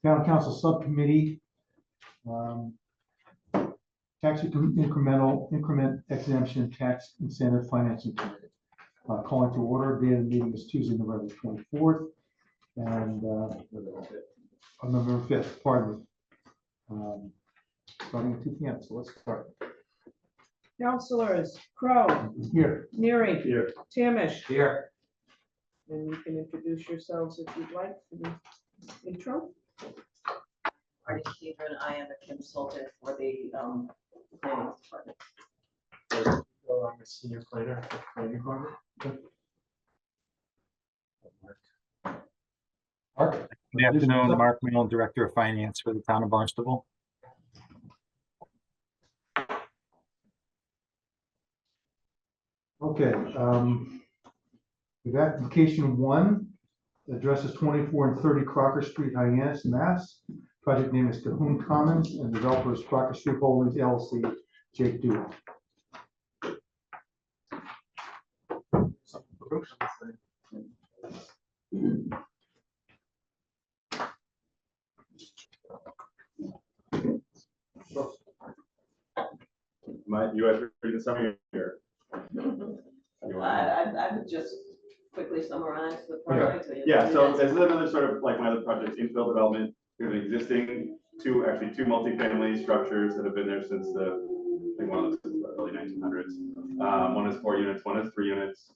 Town Council Subcommittee, Tax Increment Exemption Tax Incentive Financing Committee. Calling to order. Date of the meeting is Tuesday, November 24th, and November 5th, pardon me. Starting at 2 p.m. So let's start. Councilors Crowe, Here. Neary, Here. Tamish, Here. and you can introduce yourselves if you'd like for the intro. Marty Kedron, I am a consultant for the planning department. I'm a senior planner for the planning department. Mark. Good afternoon, Mark Mill, Director of Finance for the town of Barnstable. Okay, with application 1, addresses 24 and 30 Crocker Street, Hyannis, Mass. Project name is Cahoon Commons, and developer is Crocker Street Holdings LLC, Jake Dewey. You guys read the summary here. I would just quickly summarize the project. Yeah, so this is another sort of like my other project, infill development. We have an existing two multifamily structures that have been there since I think one of those is the early 1900s. One is 4 units, one is 3 units.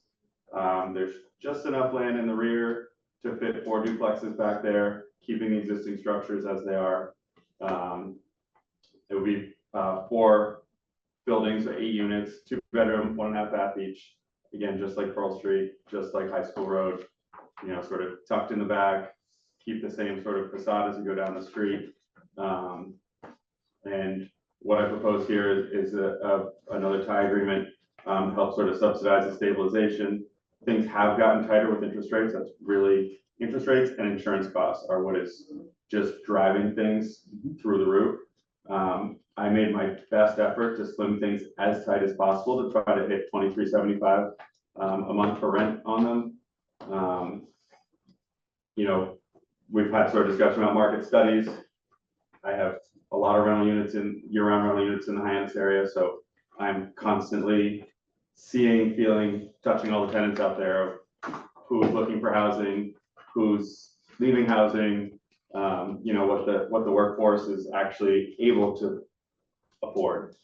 There's just enough land in the rear to fit 4 duplexes back there, keeping the existing structures as they are. It would be 4 buildings, 8 units, 2 bedroom, 1.5 bath each. Again, just like Pearl Street, just like High School Road, sort of tucked in the back, keep the same sort of facade as you go down the street. And what I propose here is another tie agreement to help sort of subsidize the stabilization. Things have gotten tighter with interest rates. That's really interest rates and insurance costs are what is just driving things through the roof. I made my best effort to slim things as tight as possible to try to hit $23.75 a month for rent on them. We've had sort of discussion about market studies. I have a lot of rental units year-round rental units in the Hyannis area, so I'm constantly seeing, feeling, touching all the tenants out there of who's looking for housing, who's leaving housing, what the workforce is actually able to afford.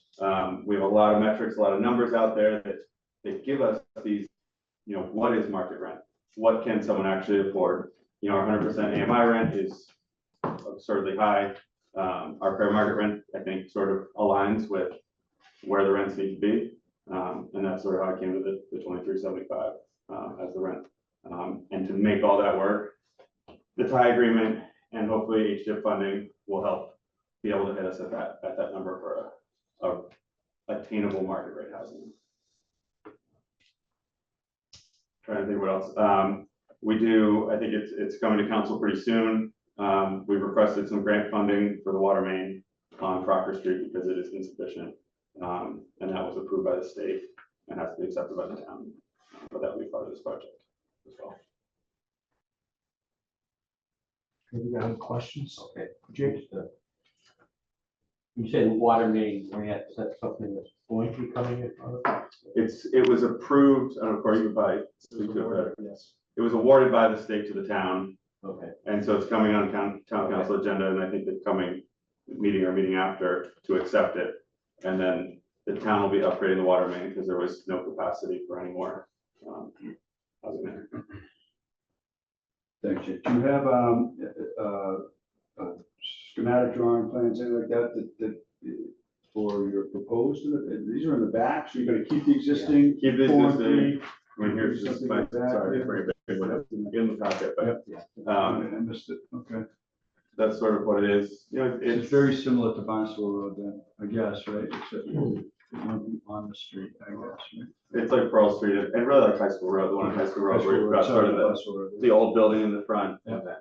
We have a lot of metrics, a lot of numbers out there that give us these, what is market rent? What can someone actually afford? Our 100% AMI rent is absurdly high. Our fair market rent, I think, sort of aligns with where the rents need to be. And that's sort of how I came to the $23.75 as the rent. And to make all that work, the tie agreement and hopefully HDIP funding will help be able to hit us at that number for a attainable market rate housing. Trying to think what else. I think it's coming to council pretty soon. We've requested some grant funding for the water main on Crocker Street because it is insufficient. And that was approved by the state and has to be accepted by the town. But that will be part of this project as well. Have you got any questions? Okay, Jake? you said water main grant, is that something that's going to be coming in front of us? It was approved, I don't know, Corey, you could probably speak to it better. Yes. It was awarded by the state to the town. Okay, And so it's coming on town council agenda, and I think the coming meeting after to accept it. And then the town will be upgrading the water main because there was no capacity for any more housing there. Thanks, Jake. Do you have a schematic drawing plans, anything like that for your proposed? These are in the back, so you're gonna keep the existing. Keep this four the and same. three? I mean, here's just my, sorry, bring it back, whatever, in the packet, but I missed it, okay. that's sort of what it is. It's very similar to Barnstable Road then, I guess, right? Except on the street, I guess, right? It's like Pearl Street and really like High School Road, the one on High School Road, where you've got sort of the old building in the front. Yeah. And then,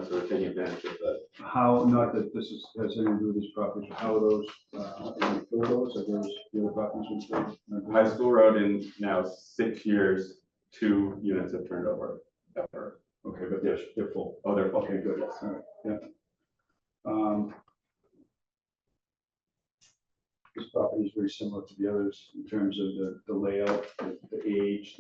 sort of taking advantage of the. How, not that this has anything to do with these properties, how are those, any photos of those, the other properties? High School Road in now 6 years, 2 units have turned over. Ever. Okay, but they're full. Oh, they're full. Okay, good. Yes. All right, yeah. he's very similar to the others in terms of the layout, the age,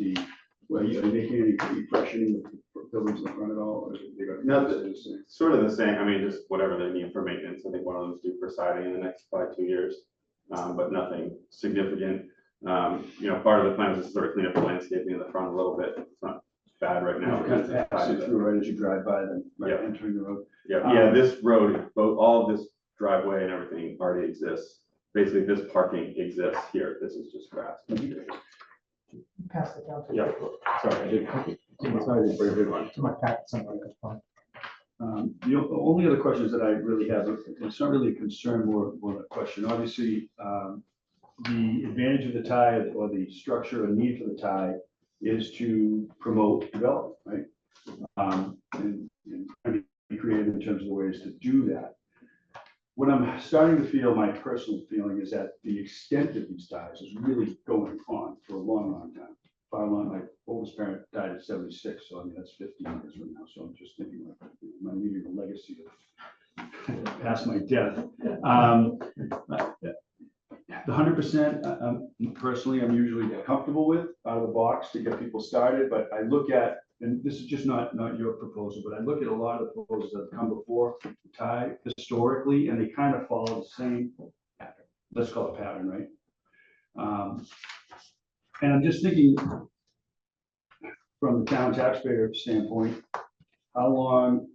well, are you making any refreshing of buildings in the front at all? Or they got- No, sort of the same, I mean, just whatever they need for maintenance, I think one of them's due for siding in the next probably 2 years, but nothing significant. Part of the plan is to sort of clean up the landscaping in the front a little bit, it's not bad right now. You kind of because pass it it's through right as you drive by them, right Yeah. entering the road. Yeah, this road, all of this driveway and everything already exists. Basically, this parking exists here. This is just grass. Pass it down to. Yeah. Sorry, I did. It's not a very big one. To my cat, somebody, that's fine. The only other questions that I really have, it's not really a concern, more a question. Obviously, the advantage of the tie or the structure and need for the tie is to promote development, right? And be creative in terms of the ways to do that. What I'm starting to feel, my personal feeling, is that the extent of these ties is really going on for a long, long time. Far long, my oldest parent died at 76, so I mean, that's 15 years from now, so I'm just thinking, like, am I leaving a legacy of past my death? The 100%, personally, I'm usually comfortable with out of the box to get people started, but I look at, and this is just not your proposal, but I look at a lot of the proposals that have come before Ty historically, and they kind of follow the same pattern. Let's call it pattern, right? And I'm just thinking from the town taxpayer standpoint, how long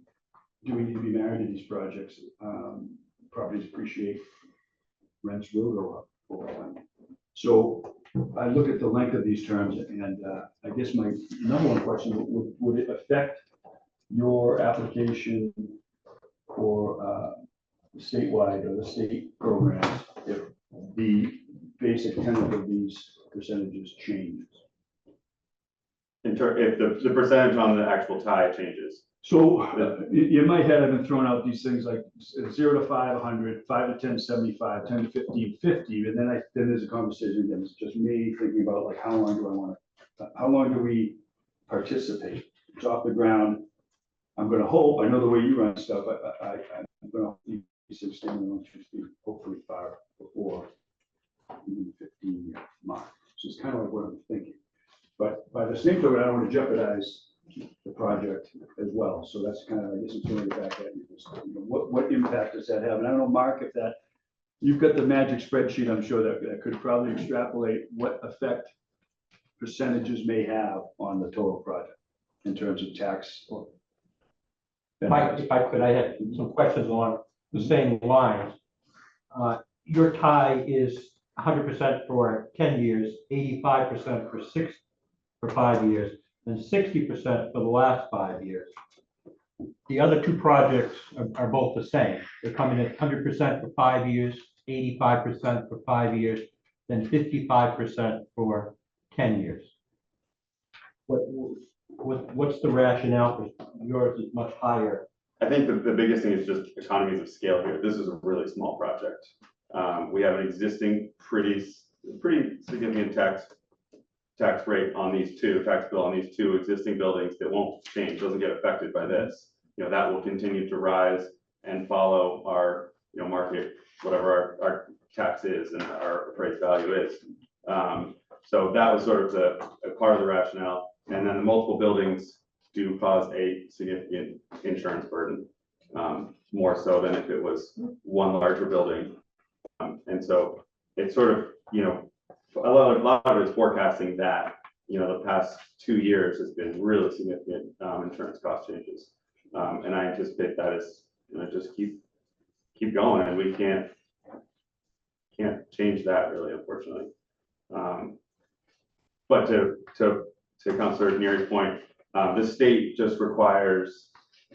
do we need to be married to these projects? Properties appreciate, rents will go up over time. So I look at the length of these terms, and I guess my number one question, would it affect your application for statewide or the state programs if the basic tenet of these percentages changes? If the percentage on the actual tie changes. So in my head, I've been throwing out these things like 0 to 5, 100, 5 to 10, 75, 10 to 15, 50. And then there's a conversation again. It's just me thinking about like, how long do we participate? It's off the ground. I'm going to hope, I know the way you run stuff, I'm going to be standing on 50, hopefully far before the 15-year mark. So it's kind of like what I'm thinking. But by the same token, I don't want to jeopardize the project as well. So that's kind of, I guess, I'm throwing it back at you. What impact does that have? And I don't know, Mark, if that, you've got the magic spreadsheet, I'm sure that could probably extrapolate what effect percentages may have on the total project in terms of tax. Mike, if I could, I had some questions on the same lines. Your tie is 100% for 10 years, 85% for 5 years, and 60% for the last 5 years. The other two projects are both the same. They're coming at 100% for 5 years, 85% for 5 years, then 55% for 10 years. What's the rationale for yours is much higher? I think the biggest thing is just economies of scale here. This is a really small project. We have an existing pretty significant tax rate on these tax bill on these two existing buildings that won't change, doesn't get affected by this. That will continue to rise and follow our, market, whatever our tax is and our appraised value is. So that was sort of a part of the rationale. And then the multiple buildings do cause a significant insurance burden, more so than if it was one larger building. And so it's sort of, a lot of it is forecasting that, the past 2 years has been really significant insurance cost changes. And I anticipate that is going to just keep going, and we can't change that really, unfortunately. But to Councilor Neary's point, the state just requires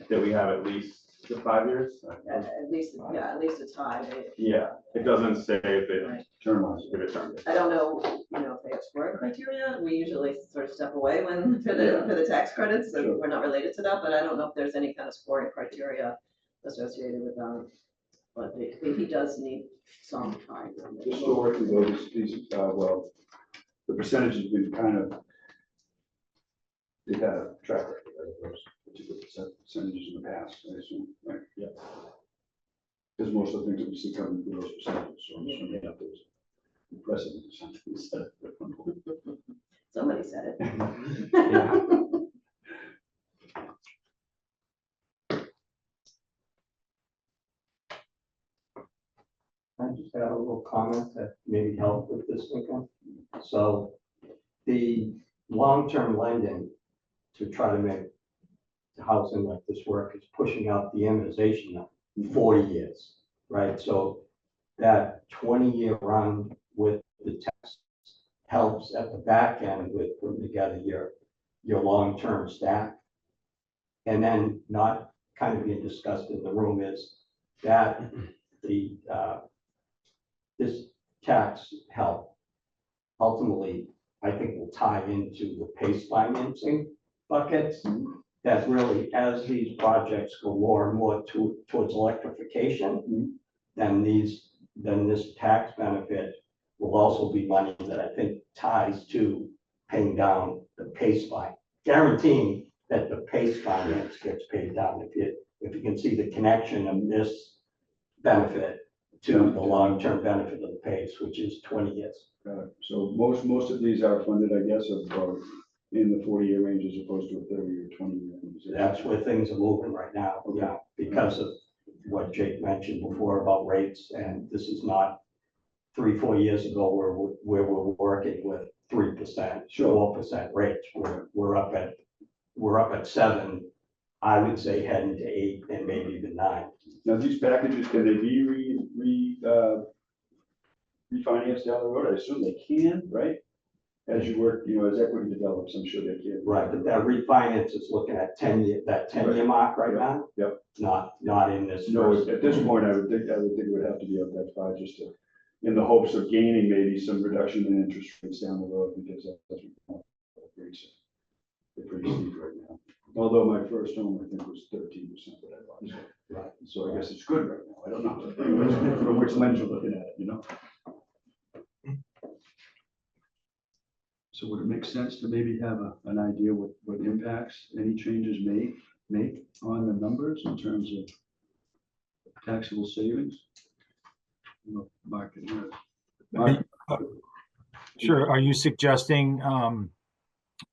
that we have at least 5 years. At least a tie. Yeah, it doesn't say if it Right. Term. if it turns. I don't know, if they have scoring criteria. We usually sort of step away for the tax credits, so Sure. we're not related to that, but I don't know if there's any kind of scoring criteria associated with that. But he does need some time. Historically, though, the percentage has been kind of, they've had a track record of those particular percentages in the past, I assume, right? Yeah. Because most of the things that we see coming through those percentages, so I'm assuming that those. precedent or something. So, Somebody said it. Yeah. I just have a little comment that maybe help with this thinking. So the long-term lending to try to make the housing like this work is pushing out the amortization of 40 years, right? So that 20-year run with the text helps at the back end with putting together your long-term stack. And then not kind of being discussed in the room is that the this tax help ultimately, I think, will tie into the PACE financing buckets. That really, as these projects go more and more towards electrification, then this tax benefit will also be money that I think ties to paying down the PACE fine, guaranteeing that the PACE finance gets paid down. If you can see the connection of this benefit to the long-term benefit of the PACE, which is 20 years. so most of these are funded, I guess, of in the 40-year range as opposed to a 30 or 20-year range. That's where things are moving right now, yeah, because of what Jake mentioned before about rates, and this is not 3-4 years ago where we're working with 3%, 4% rates. We're up at 7, I would say heading to 8 and maybe even 9. Now, these packages, can they be refinanced down the road? I assume they can, right? As you work, as equity develops, I'm sure they can. Right, but that refinance is looking at 10-year, that 10-year mark right now. Yep. Not in this. No, first- at this point, I would think it would have to be up that far, just to, in the hopes of gaining maybe some reduction in interest rates down the road, because that's what rates are pretty steep right now. Although my first home, I think, was 13% that I bought. So, Right. so I guess it's good right now. I don't know from which lens you're looking at it, So would it make sense to maybe have an idea what impacts any changes may make on the numbers in terms of taxable savings? Mark, Sure. Are you suggesting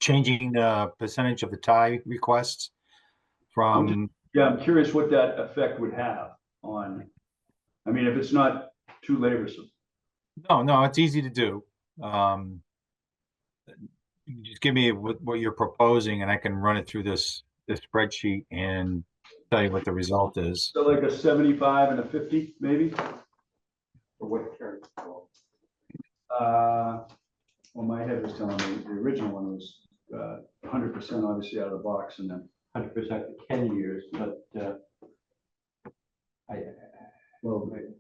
changing the percentage of the tie requests from, yeah, I'm curious what that effect would have on, I mean, if it's not too laborsome. no, it's easy to do. Just give me what you're proposing and I can run it through this spreadsheet and tell you what the result is. So like a 75 and a 50, maybe? For what period? Well, my head was telling me the original one was 100% obviously out of the box, and then 100% for 10 years, but I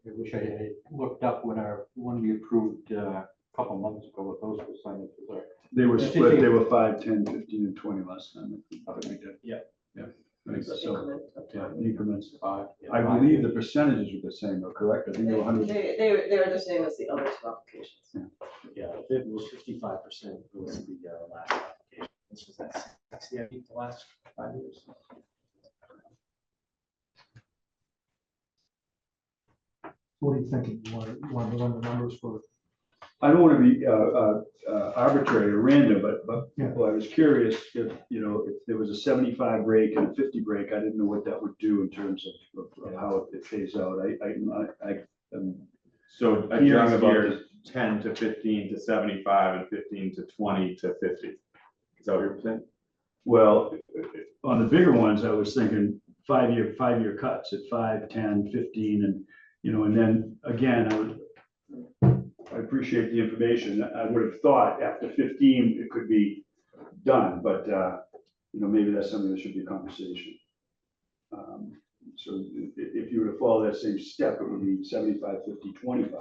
wish I had looked up when we approved a couple months ago what those percentages are. they were split. They were 5, 10, 15, and 20 last time. Yeah. Right, So so, increment of yeah, 20. increments. 5. I believe the percentages were the same, though, correct? I think they were 100. They're the same as the other two applications. Yeah, it was 55% was the last application. This was at 60, I think, the last 5 years. What are you thinking? You want to run the numbers for? I don't want to be arbitrary or random, but Yeah. well, I was curious if there was a 75 break and a 50 break, I didn't know what that would do in terms of how it pays out. So Hearing hearing about about is 10 to 15 to 75 and 15 to 20 to 50. Is that what you're saying? Well, on the bigger ones, I was thinking 5-year cuts at 5, 10, 15, and and then again, I appreciate the information. I would have thought after 15 it could be done, but maybe that's something that should be a conversation. So if you were to follow that same step, it would be 75, 50, 25.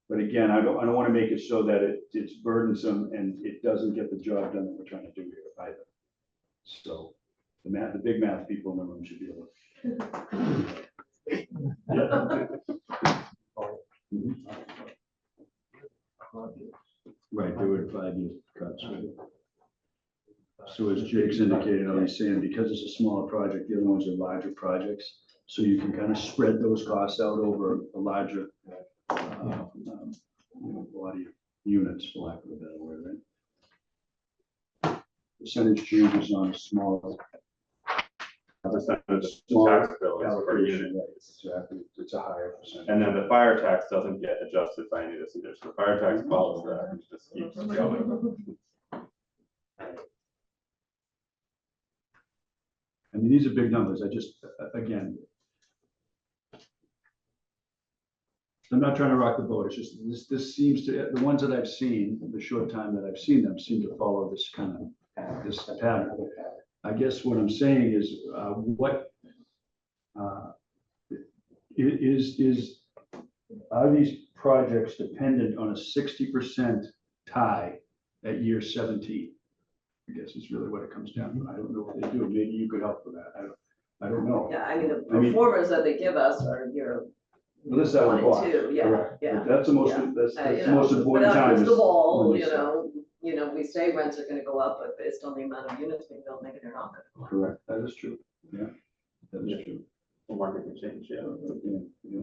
But again, I don't want to make it so that it's burdensome and it doesn't get the job done that we're trying to do here either. So the big math people in the room should be able to. Right, they were 5-year cuts. Right? So as Jake's indicated, he's saying because it's a smaller project, the other ones are larger projects. So you can kind of spread those costs out over a larger a lot of units, for lack of a better word, right? Percentage changes on small. Percentage of the Small tax bill is per allocation, unit. right, exactly, it's a higher percentage. And then the fire tax doesn't get adjusted by any of this either, so the fire tax follows that, and just keeps going. I mean, these are big numbers, I just, again. I'm not trying to rock the boat, it's just, this seems to, the ones that I've seen, the short time that I've seen them, seem to follow this kind of, this pattern. I guess what I'm saying is, what are these projects dependent on a 60% tie at year 17? I guess is really what it comes down to. I don't know what they do. Maybe you could help with that. I don't know. Yeah, I mean, the I mean- performers that they give us are your Well, this is out of one the and box. two, yeah, Correct. yeah. That's the most, yeah. that's You the know, most important without time. crystal is ball, when you start. know, we say rents are gonna go up, but based on the amount of units being built, maybe they're not gonna go up. Correct. That is true. Yeah, that Yeah. is true. The market can change, yeah. Yeah, yeah.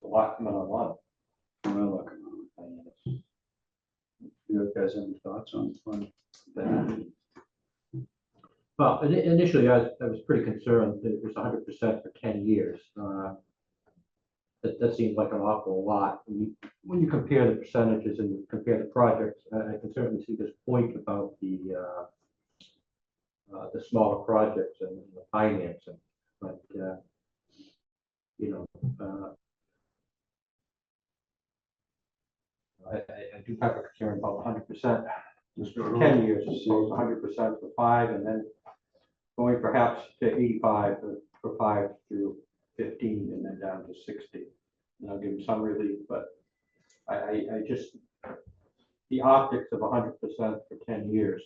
A lot coming online. Well, look, you guys have any thoughts on that? Well, initially, I was pretty concerned that it was 100% for 10 years. That seems like an awful lot. When you compare the percentages and you compare the projects, I can certainly see this point about the smaller projects and the financing. But, you know, I do have a concern about 100%. Just for 10 years, as opposed to 100% for 5, and then going perhaps to 85 for 5 through 15, and then down to 60. And I'll give them some relief, but I just, the optics of 100% for 10 years,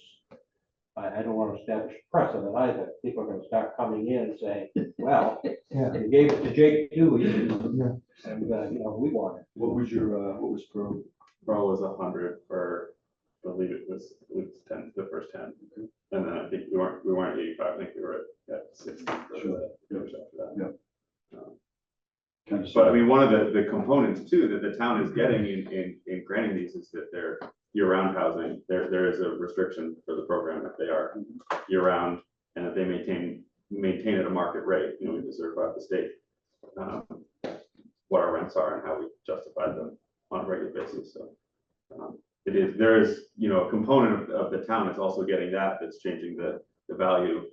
I don't want to establish precedent either. People are going to start coming in and saying, well, Yeah. they gave it to Jake Dewey, Yeah. and, you know, we want it. What was your, what was pro? Pro was 100 for, I believe it was 10, the first 10. And then I think we weren't 85, I think we were at 60. for Sure. the years after that. Yeah. Um, Kind of But I mean, one of the components too, that the town is getting in granting these is that they're year-round housing. There is a restriction for the program that they are year-round and that they maintain it at a market rate. You know, we deserve by the state what our rents are and how we justify them on a regular basis. So there is, you know, a component of the town is also getting that's changing the value.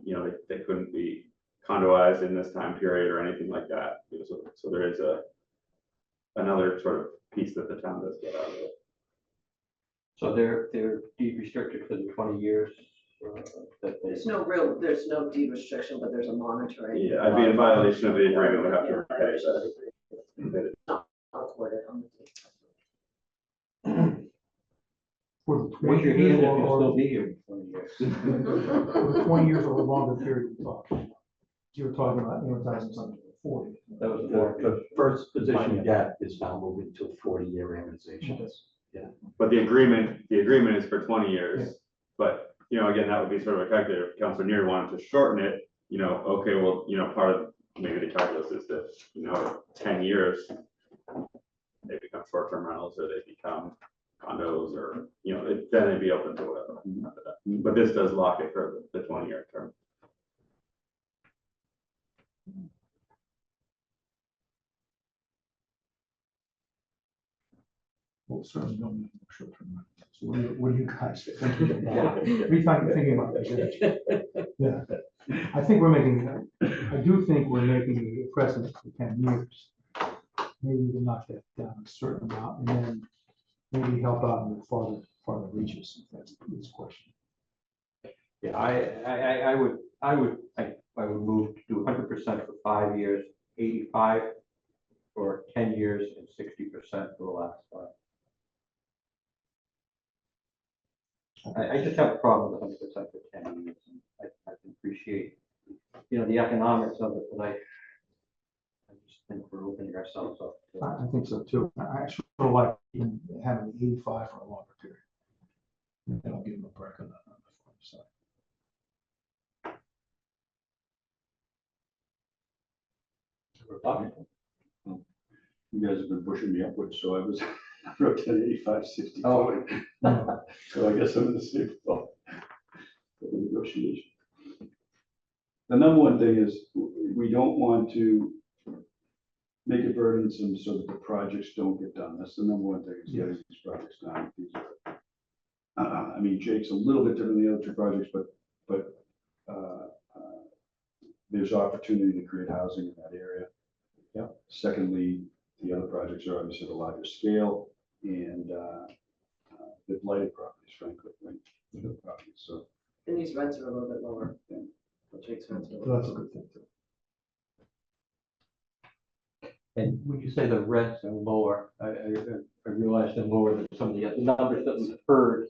You know, they couldn't be condoized in this time period or anything like that. You know, so there is another sort of piece that the town does get out of it. So they're deed restricted for the 20 years that they. There's no deed restriction, but there's a monitoring. Yeah, I'd be in violation of the agreement, would have to repay that. Not recorded on the deed. For the Raise 20 your years hand if you'll or still be here in 20 years. for the 20 years or a longer period of time. You were talking about amortizing something for 40. That was The first position you get is now moving to a 40-year amortization. But the agreement is for 20 years. Yeah. But, you know, again, that would be sort of a calculator. If Councilor Neer wanted to shorten it, you know, okay, well, you know, part of maybe the calculus is that, you know, 10 years, they become short-term rentals or they become condos or, you know, then they'd be open to whatever after that. But this does lock it for the 20-year term. Well, certainly don't need more short-term rentals. So what do you guys think? What do you thinking about this? Yeah, I think I do think we're making a precedent for 10 years. Maybe we can knock that down a certain amount and then maybe help out in the farther reaches, if that's this question. Yeah, I would move to do 100% for 5 years, 85 for 10 years, and 60% for the last 5. I just have a problem with 100% for 10 years. And I can appreciate, you know, the economics of it, but I just think we're opening ourselves up. I think so too. I sort of like having 85 for a longer period. And I'll give them a break on the front side. You guys have been pushing me upwards, so I was, I wrote down 85, 60, Oh. 40. So I guess I'm in the same thought. For the negotiation. The number one thing is, we don't want to make it burdensome so that the projects don't get done. That's the number one thing, is getting these projects done. I mean, Jake's a little bit different than the other two projects, but there's opportunity to create housing in that area. Yeah. Secondly, the other projects are obviously at a larger scale, and they're blighted properties, frankly, right? They're properties, so. And these rents are a little bit lower. Yeah. Which makes rents a So little. that's a good thing too. And when you say the rents are lower, I realize they're lower than some of the other numbers that we've heard.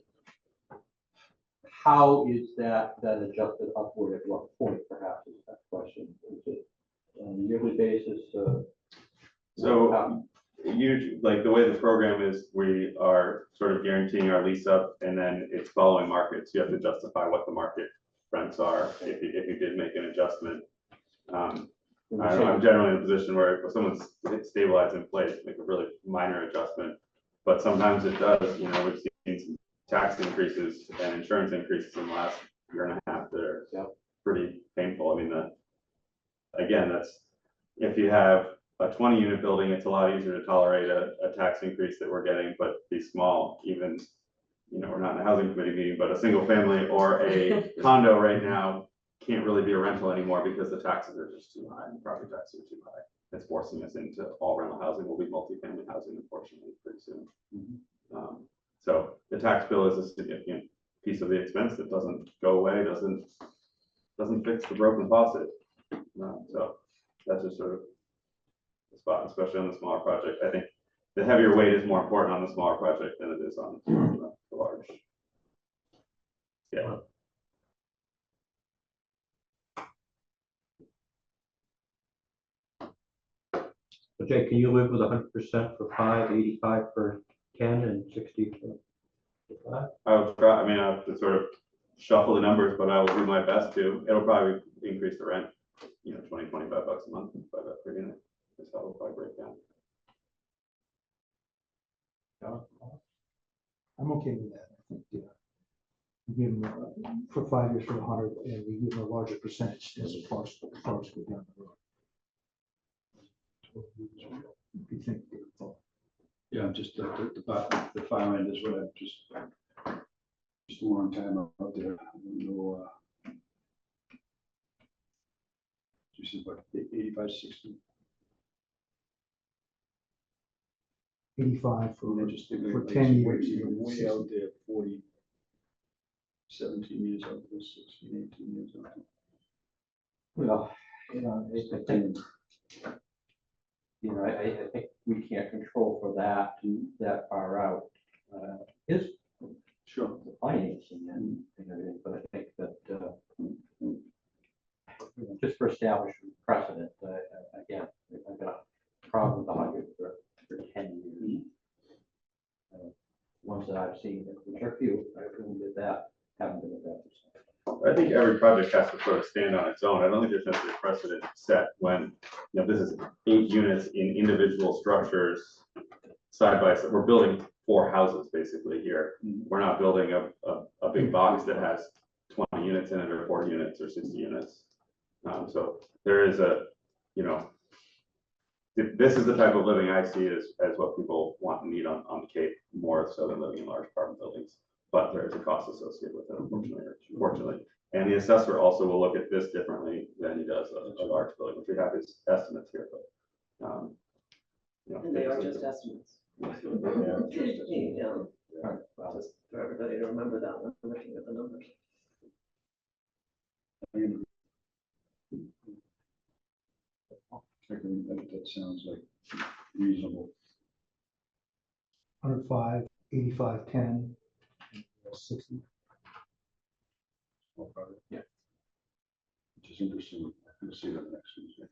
How is that adjusted upward at what point, perhaps, is that question? Is it on a yearly basis? So like the way the program is, we are sort of guaranteeing our lease up, and then it's following markets. You have to justify what the market rents are if you did make an adjustment. I'm generally in a position where if someone's stabilized in place, make a really minor adjustment, but sometimes it does. You know, we've seen some tax increases and insurance increases in the last year and a half that are pretty painful. I mean, again, that's, if you have a 20-unit building, it's a lot easier to tolerate a tax increase that we're getting, but these small, even, you know, we're not in a housing committee meeting, but a single family or a condo right now can't really be a rental anymore because the taxes are just too high and the property taxes are too high. It's forcing us into all rental housing. Will be multifamily housing, unfortunately, pretty soon. So the tax bill is a significant piece of the expense that doesn't go away, doesn't fix the broken faucet. So that's just sort of the spot, especially on the smaller project. I think the heavier weight is more important on the smaller project than it is on the large. Yeah. So Jake, can you live with 100% for 5, 85 for 10, and 60 for 5? I will try, I mean, I have to sort of shuffle the numbers, but I will do my best to. It'll probably increase the rent, you know, 20, 25 bucks a month by that per unit. That's how it'll probably break down. I'm okay with that. I think, we give them for 5 years for 100, and we give them a larger percentage as far as go down the road. If you think, Yeah, just the far end is what I've just a long time out there. I don't know. You said what, 85, 60? 85 And I just think for like 10 years. Way out there, 40, 17 years out there, 16, 18 years out there. Well, you know, I think, I think we can't control for that far out. Is Sure. the financing and everything, but I think that, just for establishing precedent, again, I've got a problem with the 100 for 10 years. Ones that I've seen, which are few, who did that, haven't been at that percent. I think every project has to sort of stand on its own. I don't think there's necessarily a precedent set when, you know, this is 8 units in individual structures side by side. We're building 4 houses basically here. We're not building a big box that has 20 units in it or 40 units or 60 units. So there is a, you know, this is the type of living I see as what people want and need on the Cape, more so than living in large apartment buildings. But there is a cost associated with it, unfortunately. And the assessor also will look at this differently than he does a large building, which we have his estimates here, but you know, And they are just estimates. Yeah, it's just estimates. Yeah, just for everybody to remember that when looking at the numbers. That sounds like reasonable. 105, 85, 10, 60. Small project. Yeah. Which is interesting. We'll see that next Tuesday.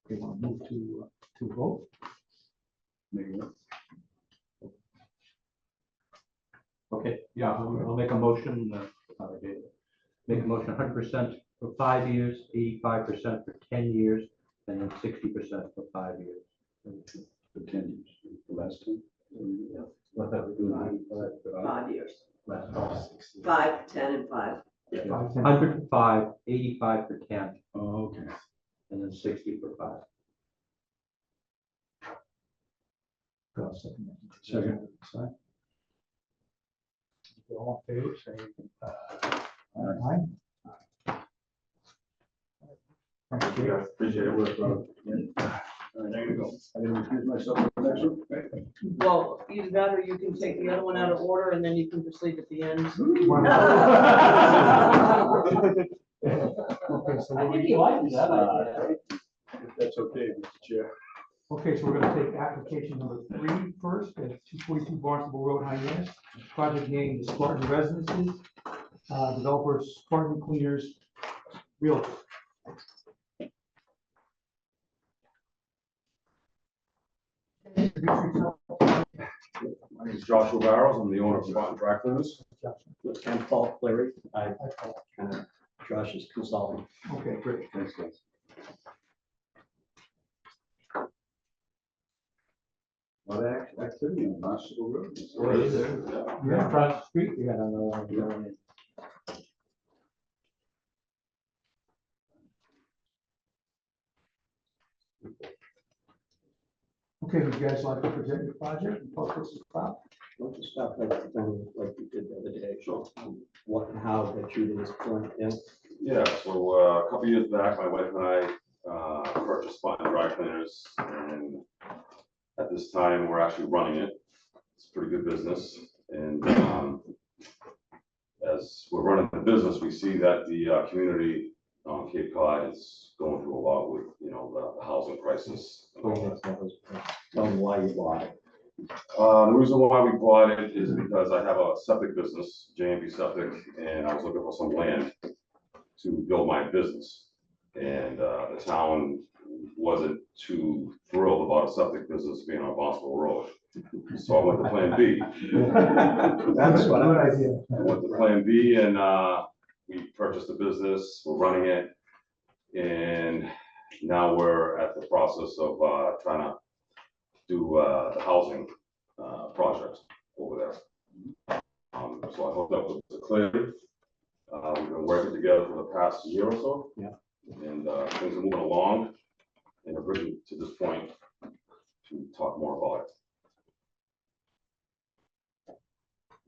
We want to move to vote. Maybe not. Okay, yeah, I'll make a motion, make a motion 100% for 5 years, 85% for 10 years, and then 60% for 5 years. For 10 years, the last 10. What that would do, 5 years, last 60. 5, 10, and 5. 100 for 5, 85 for 10, Oh, okay. and then 60 for 5. Second. All in favor, say, aye. Thank you. Appreciate it. All right, there you go. I didn't refuse myself for the next one. Right. Well, either that or you can take the other one out of order and then you can just leave at the end. Okay, so I we're, think he likes that idea. If that's okay, Mr. Chair. okay, so we're gonna take application number 3 first, at 242 Barnstable Road, Hyannis. Project name is Spartan Residences, developers Spartan Cleaners, Realtor. My name is Joshua Barrows. I'm the owner of Spartan Dry Cleaners. And Paul Cleary, I kind of, Josh's consultant. Okay, great. Thanks, guys. A lot of activity on Barnstable Road. Yeah, across the street, we got another one going in. Okay, would you guys like to present your project and talk us about? We'll just start like the thing like we did the other day. Sure. What and how that you this point in. Yeah, so a couple years back, my wife and I purchased Spartan Dry Cleaners, and at this time, we're actually running it. It's a pretty good business, and as we're running the business, we see that the community on Cape Cod is going through a lot with, you know, the housing crisis. Tell me why you bought it. The reason why we bought it is because I have a septic business, J&B Septic, and I was looking for some land to build my business. And the town wasn't too thrilled about a septic business being on Barnstable Road. So I went to Plan B. That's what good idea. I went to Plan B, and we purchased the business, we're running it. And now we're at the process of trying to do the housing projects over there. So I hope that was clear. We've been working together for the past year or so. Yeah. And things are moving along, and we're bringing to this point to talk more about it.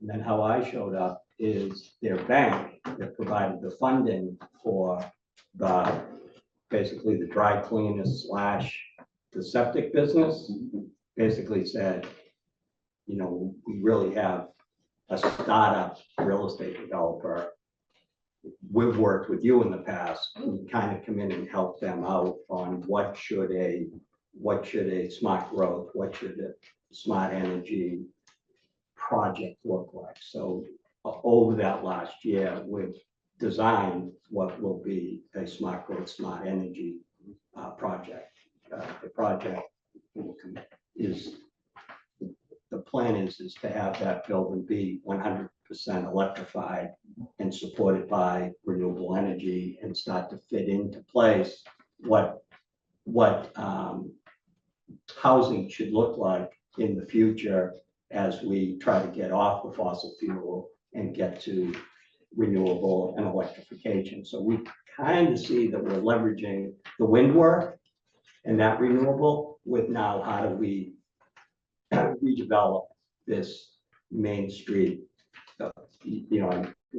And then how I showed up is their bank that provided the funding for the, basically the dry cleaner / the septic business, basically said, you know, we really have a startup real estate developer. We've worked with you in the past, and kind of come in and help them out on what should a smart growth, what should a smart energy project look like. So over that last year, we've designed what will be a smart growth, smart energy project. The project is, the plan is to have that building be 100% electrified and supported by renewable energy, and start to fit into place what housing should look like in the future as we try to get off the fossil fuel and get to renewable and electrification. So we kind of see that we're leveraging the wind work and that renewable with now how do we redevelop this Main Street. You know,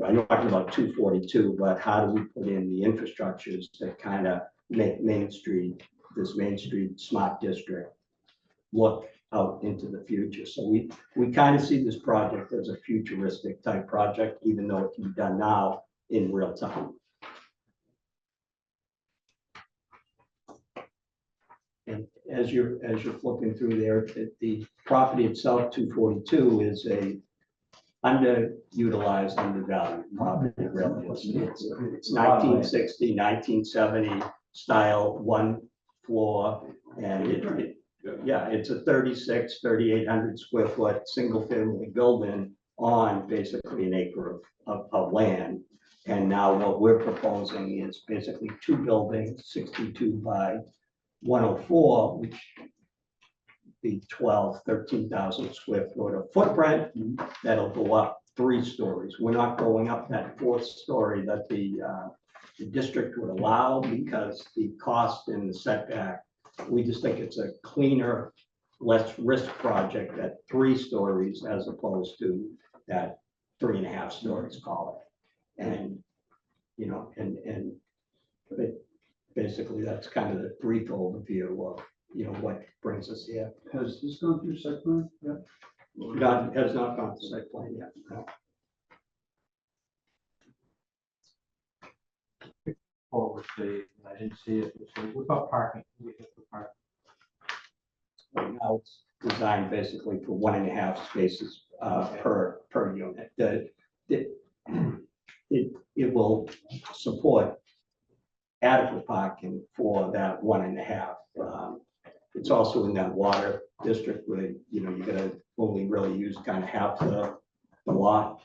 I know I'm talking about 242, but how do we put in the infrastructures that kind of make Main Street, this Main Street smart district, look out into the future. So we kind of see this project as a futuristic type project, even though it can be done now in real time. And as you're flipping through there, the property itself, 242, is a underutilized, undervalued property. Really, it's 1960, 1970 style, one floor, and yeah, it's a 3,800 square foot, single family building on basically an acre of land. And now what we're proposing is basically 2 buildings, 62 by 104, which the 13,000 square foot of footprint. That'll go up 3 stories. We're not going up that 4th story that the district would allow because the cost and the setback. We just think it's a cleaner, less risk project at 3 stories as opposed to that 3.5 stories, call it. And, you know, and basically that's kind of the brief overview of, you know, what brings us here. Has this gone through site plan? Yeah. Has not gone to site plan yet. No. Forward the, I didn't see it. So what about parking? We have the parking. Right now, it's designed basically for 1.5 spaces per unit. It will support adequate parking for that 1.5. It's also in that water district where, you know, you're gonna only really use kind of half the lot.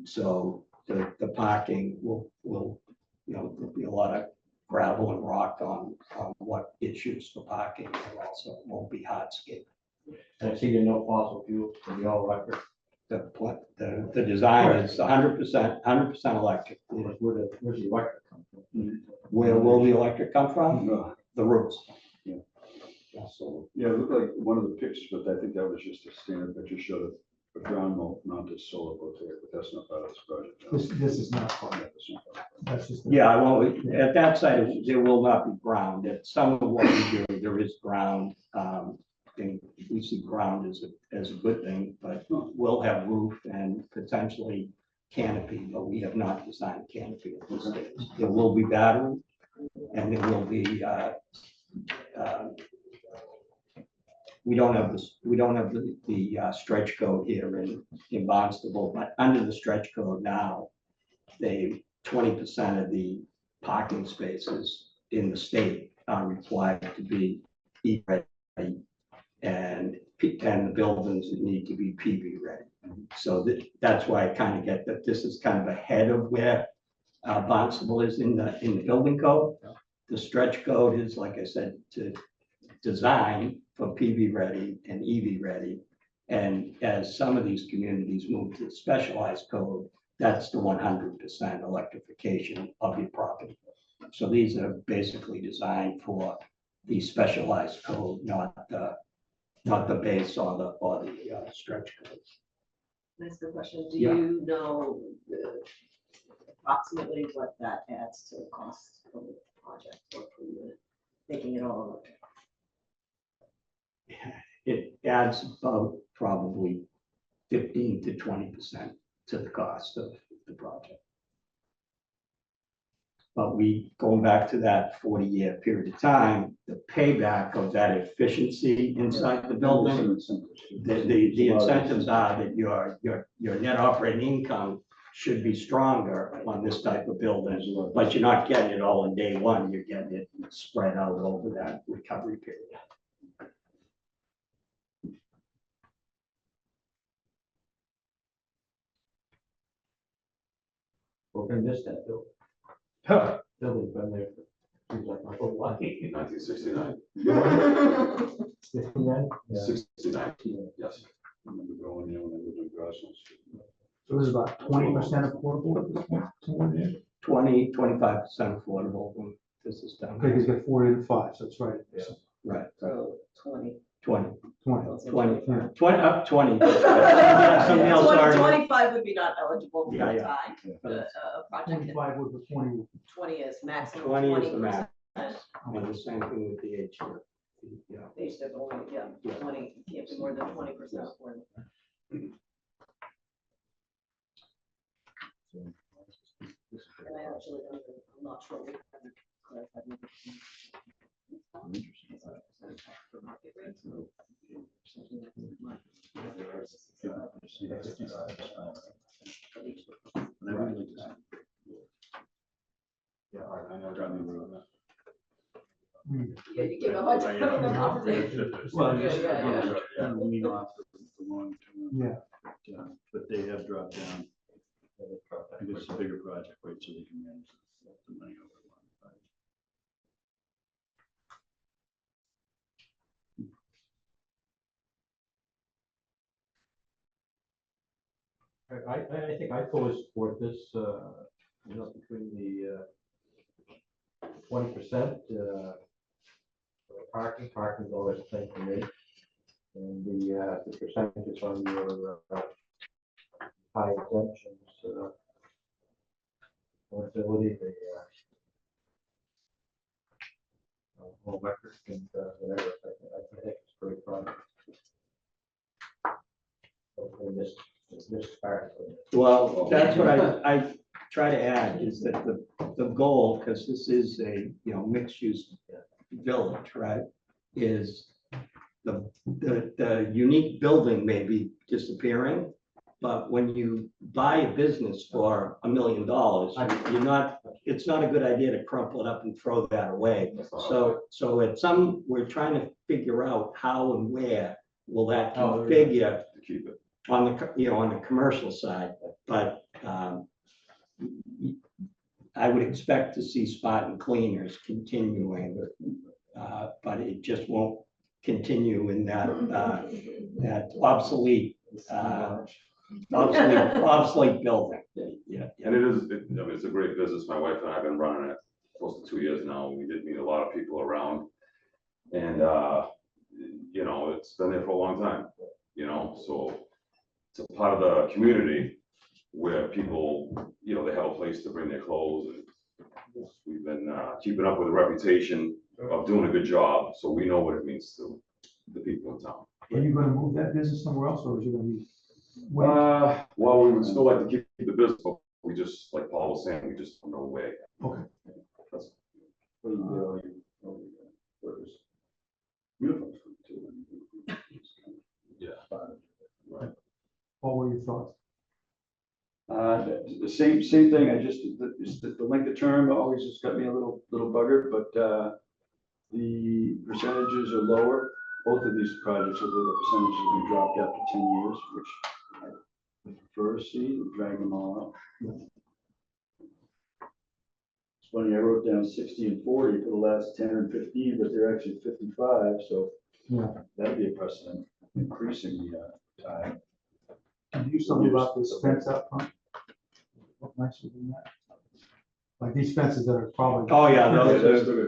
So the parking will, you know, there'll be a lot of gravel and rock on what issues for parking, and also it won't be hardscape. And I see there no fossil fuels for the all electric. The design is 100% electric. Where's the electric come from? Where will the electric come from? No. The roofs. Yeah. Yeah, so Yeah, it looked like one of the pictures, but I think that was just a standard that just showed a ground mounted solar photovoltaic, but that's not part of this project. This is not part of it. That's not part of it. That's just. yeah, well, at that site, there will not be ground. At some of what we do, there is ground. And we see ground as a good thing, but we'll have roof and potentially canopy, but we have not designed canopy at this stage. There will be battery and there will be, we don't have the stretch code here in Barnstable, but under the stretch code now, 20% of the parking spaces in the state are required to be E-ready, and the buildings need to be PV ready. So that's why I kind of get that this is kind of ahead of where Barnstable is in the building code. The stretch code is, like I said, to design for PV ready and EV ready. And as some of these communities move to the specialized code, that's the 100% electrification of your property. So these are basically designed for the specialized code, not the base or the stretch code. That's the question. Do Yeah. you know approximately what that adds to the cost of the project or per unit, making it all electric? It adds about probably 15 to 20% to the cost of the project. But going back to that 40-year period of time, the payback of that efficiency inside the building, the incentives are that your net operating income should be stronger on this type of building, but you're not getting it all in day one, you're getting it spread out over that recovery period. We're gonna miss that building. Building's been there for, seems like my whole life. 1969. 59? 69, yes. I remember going there when I lived in Grasslands. So this is about 20% affordable at this point, somewhere there. 25% affordable when this is done. Okay, he's got 40 to 5, so that's right. Yeah. Right, So 20. 20, 20. yeah. 20. Something else, 20, sorry. 25 would be not eligible for Yeah, the yeah. tie. A project at 25 with the 20. 20 is maximum 20 is the 20%. max. And the same thing with the age group. Yeah. They said only, yeah, 20, you can't be more than 20% affordable. And I actually, I'm not sure. We haven't clarified with the- Yeah, I know, driving around that. Yeah, you give a hard time. Well, Yeah, just, yeah, yeah. kind of lean off the long term. Yeah. But they have dropped down. I guess it's a bigger project, right, so they can manage the money over a long time. I think I fully support this, between the 20%, parking's always a thing for me. And the percentages on your high exemptions, affordability, the home record and whatever, I think it's pretty fun. Hopefully this part. Well, that's what I try to add is that the goal, because this is a, mixed use village, right? Is the unique building may be disappearing, but when you buy a business for $1 million, it's not a good idea to crumple it up and throw that away. So we're trying to figure out how and where will that configure To keep it. on the commercial side, but I would expect to see spot and cleaners continuing, but it just won't continue in that obsolete building. Yeah. And it's a great business. My wife and I have been running it close to 2 years now. We did meet a lot of people around. And, it's been there for a long time, so it's a part of the community where people, they have a place to bring their clothes. And we've been keeping up with the reputation of doing a good job, so we know what it means to the people in town. Are you gonna move that business somewhere else, or is it gonna be? Well, we would still like to keep the business, but we just, like Paul was saying, we just don't know way. Okay. That's- Beautiful. Yeah. What were your thoughts? The same thing, the length of term always has got me a little buggered, but the percentages are lower. Both of these projects, so the percentages have been dropped after 10 years, which I would prefer to see, and drag them all out. It's funny, I wrote down 60 and 40 for the last 10 and 15, but they're actually 55, so Yeah. that'd be a precedent, increasing the time. Can you do something about this fence up front? What nicer than that? Like these fences that are probably. Oh, yeah,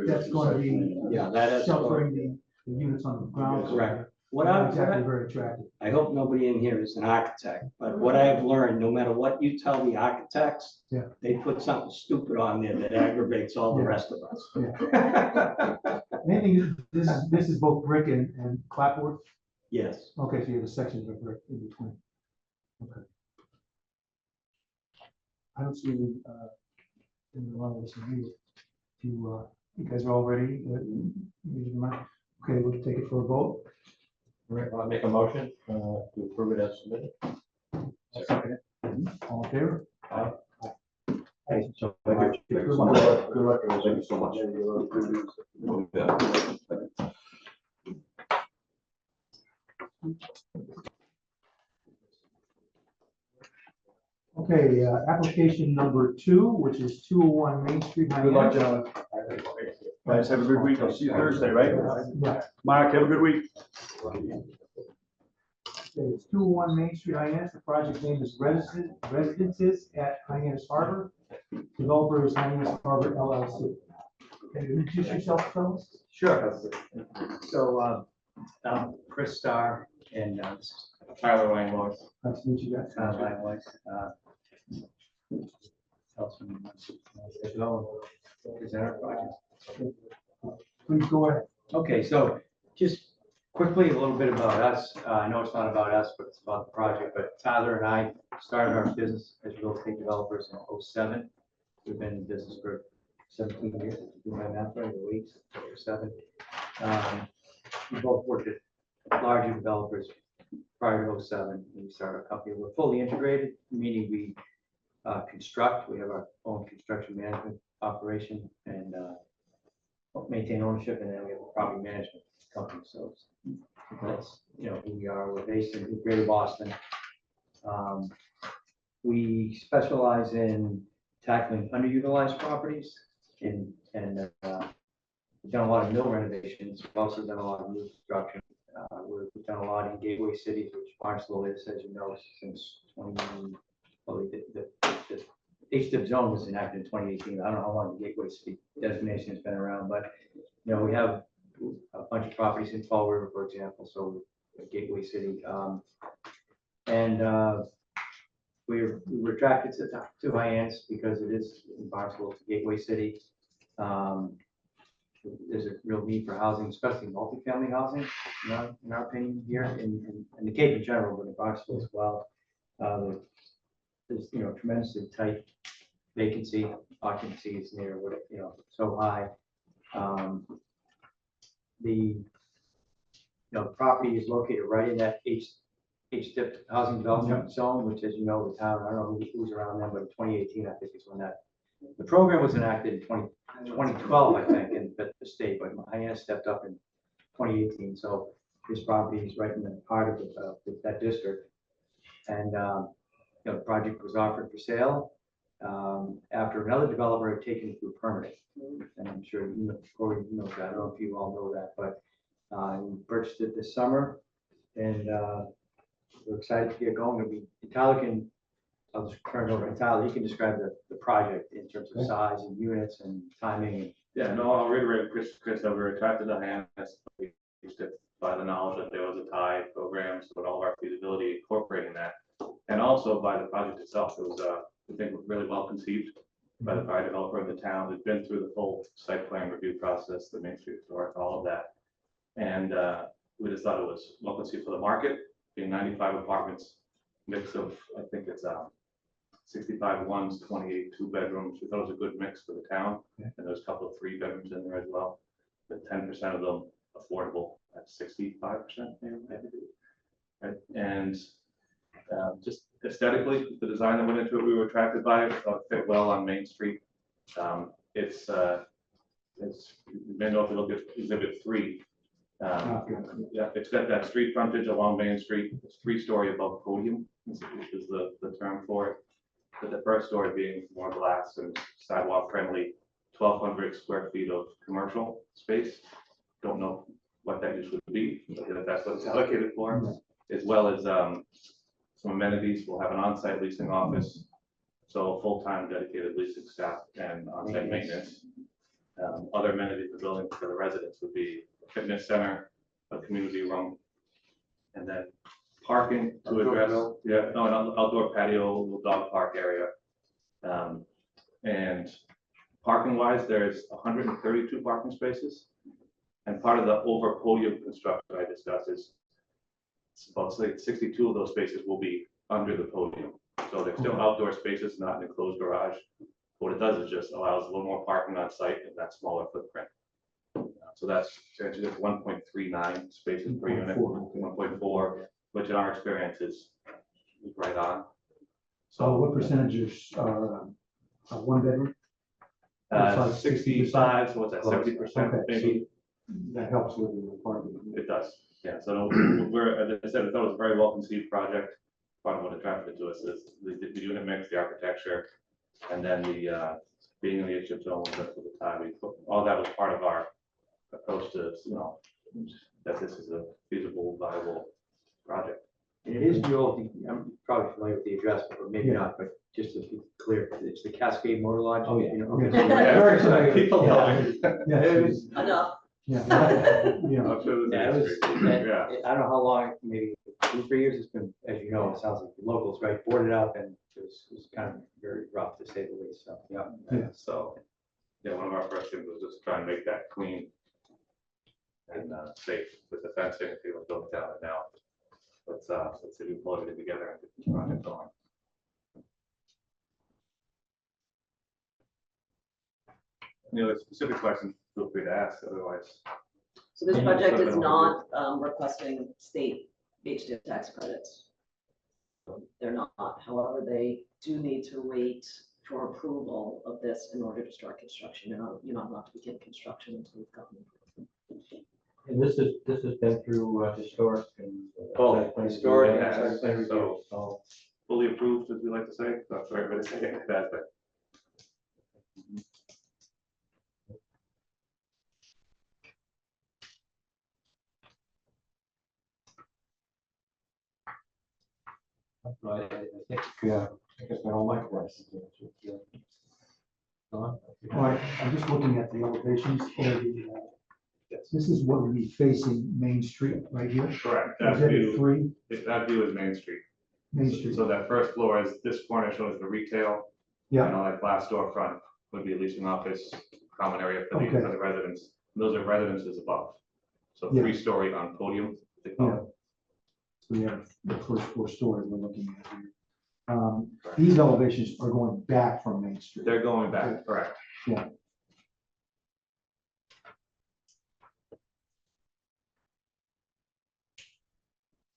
That's going to be that is sheltering the units on the ground. correct. Not exactly very attractive. I hope nobody in here is an architect, but what I've learned, no matter what you tell the architects, Yeah. they put something stupid on there that aggravates all the rest of us. Anything, this is both brick and clapboard? Yes. Okay, so you have the sections of brick in between. Okay. I don't see any, in a lot of this review. You guys are all ready? Okay, we'll take it for a vote. All right, I'll make a motion to approve it as submitted. All in favor? Hey, So, Thank you. Thank you so much. Good luck. Thank you so much. Yeah. Okay, application number 2, which is 201 Main Street. Good luck, gentlemen. Guys, have a good week. I'll see you Thursday, right? Yeah. Mark, have a good week. Okay, it's 201 Main Street, Hyannis. The project name is Residences at Hyannis Harbor. Developer is Hyannis Harbor LLC. Can you introduce yourself, fellas? Sure. So, I'm Chris Starr and this is Tyler Langlois. Nice to meet you guys. Langlois. Helping present our project. Please go ahead. Okay, so just quickly a little bit about us. I know it's not about us, but it's about the project. But Tyler and I started our business as real estate developers in 2007. We've been in business for 17 years. Do my math right, 8 or 7. We both worked at larger developers prior to 2007. We started our company. We're fully integrated, meaning we construct. We have our own construction management operation and maintain ownership, and then we have a property management company. So that's who we are. We're based in Greater Boston. We specialize in tackling underutilized properties and we've done a lot of mill renovations. We've also done a lot of new construction. We've done a lot in gateway cities, which Barnstable is, as you know, since well, the HDIP zone was enacted in 2018. I don't know how long the Gateway City designation has been around, but, you know, we have a bunch of properties in Fall River, for example, so Gateway City. And we were attracted to Hyannis because it is in Barnstable, to Gateway City. There's a real need for housing, especially multifamily housing, in our opinion here, and the Cape in general, but in Barnstable as well. There's, you know, tremendously tight vacancy, occupancy is near what, you know, so high. The property is located right in that HDIP housing development zone, which, as you know, the town, I don't know who's around then, but in 2018, I think is when the program was enacted in 2012, I think, in the state, but Hyannis stepped up in 2018. So this property is right in the heart of that district. And the project was offered for sale after another developer had taken it through permitting. And I'm sure you know, Corey, you know that. I don't know if you all know that, but we purchased it this summer, and we're excited to get going. It'll be Tyler I'll just turn it over to Tyler. He can describe the project in terms of size and units and timing. Yeah, no, I'll reiterate Chris, that we're attracted to Hyannis by the knowledge that there was a tie program, so with all of our feasibility incorporating that, and also by the project itself. It was, I think, really well conceived by the prior developer in the town. It's been through the full site plan review process, the Main Street Historic, all of that. And we just thought it was well conceived for the market, being 95 apartments, mix of, I think it's 65 ones, 28 two bedrooms. We thought it was a good mix for the town. And there's a couple of 3 bedrooms in there as well. But 10% of them affordable at 65%, maybe. Right. And just aesthetically, the design that went into it, we were attracted by it. Thought it fit well on Main Street. It's you may know if you look at Exhibit 3. Yeah, it's got that street frontage along Main Street. It's 3-story above podium, is the term for it. But the first story being more glass and sidewalk friendly, 1,200 square feet of commercial space. Don't know what that use would be, but that's what it's allocated for, as well as some amenities. We'll have an on-site leasing office, so full-time dedicated leasing staff and on-site maintenance. Other amenities in the building for the residents would be a fitness center, a community room, and then parking to address, an outdoor patio, little dog park area. And parking wise, there's 132 parking spaces. And part of the over podium construction I discussed is about 62 of those spaces will be under the podium. So they're still outdoor spaces, not an enclosed garage. What it does is just allows a little more parking on site in that smaller footprint. So that's 1.39 spaces per unit, 1.4, which in our experience is right on. So what percentage are 1 bedroom? 65, so what's that, 70% maybe? That helps with the apartment. It does, yeah. So we're, as I said, I thought it was a very well conceived project. Part of what attracted it to us is the unit mix, the architecture, and then the being in the HDIP zone with the tie. All that was part of our approach to, that this is a feasible, viable project. And it is the old, I'm probably familiar with the address, but maybe not, but just to be clear, it's the Cascade Motor Lodge. Oh, yeah. You know, Okay. okay. Very familiar. People know it. Yeah, it was- Enough. yeah. Yeah. I'm sure Yeah, it was, yeah. I don't know how long, maybe 2 or 3 years it's been, as you know, it sounds like the locals, right, boarded up, and it was kind of very rough to say the least, so, yeah. Yeah. So, yeah, one of our first things was just try and make that clean and safe with the fencing, if you build down it now. Let's see if we pull it together and get this project going. Any other specific questions, feel free to ask, otherwise. So this Can you project set is an not requesting state HDIP tax credits. They're not, however, they do need to wait for approval of this in order to start construction. You're not allowed to begin construction until we've gotten approval. And this has been through historic and. Historic and Yeah, site plan review, so- so. Fully approved, as we like to say, not for everybody to say it, bad thing. I think I guess got all my questions. All right, I'm just looking at the elevations. This is what would be facing Main Street right here. Correct. Is that a three, That view is Main Street. Main Street? So that first floor is, this corner shows the retail. Yeah. And all that glass storefront would be leasing office, common area for the, Okay. for the residents. Those are residences above. So Yeah. 3-story on podium. they call it. So we have the first 4 stories we're looking at here. These elevations are going back from Main Street. They're going back, correct. Yeah.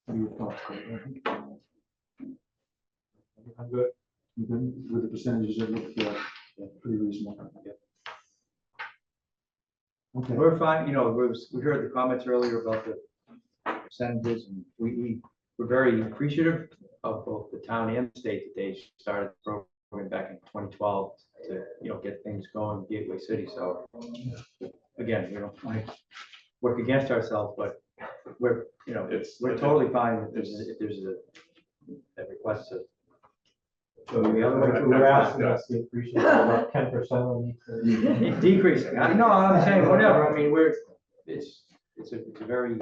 What are your thoughts, Craig? I'm good. You good with the percentages that look pretty reasonable? Okay. We're fine, we heard the comments earlier about the percentages, and we're very appreciative of both the town and the state that they started the program back in 2012 to, get things going in Gateway City, so again, we don't want to work against ourselves, but we're totally fine if there's a request to. So the other way we're asking us to appreciate about 10% on each. Decreasing, I'm saying whatever, I mean, it's a very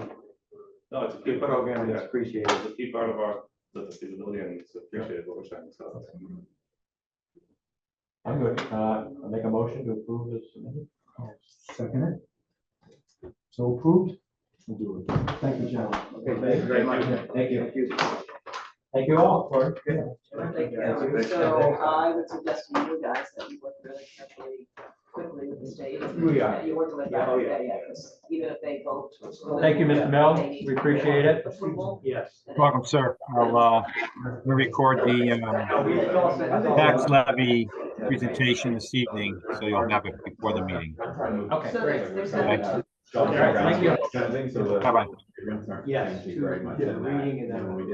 No, it's a key good part program, of, and it's appreciated. it's a key part of our, the feasibility, and it's appreciated what we're saying, so. I'm good. I make a motion to approve this. Second it. So approved? We'll do it. Thank you, gentlemen. Okay, thank you very much. Thank you. Thank you all for. Thank you. So I would suggest to you guys that you work really carefully, quickly with the state. We are. You're working with Yeah, that, oh, yeah. yeah, because even if they vote. to- Thank you, Mr. Mel. they need We appreciate it. Approval. Yes. Welcome, sir. I'll record the tax levy presentation this evening, so you'll have it before the meeting. Okay, So great. there's Okay. Thank you. Bye-bye. Yes. Reading and then.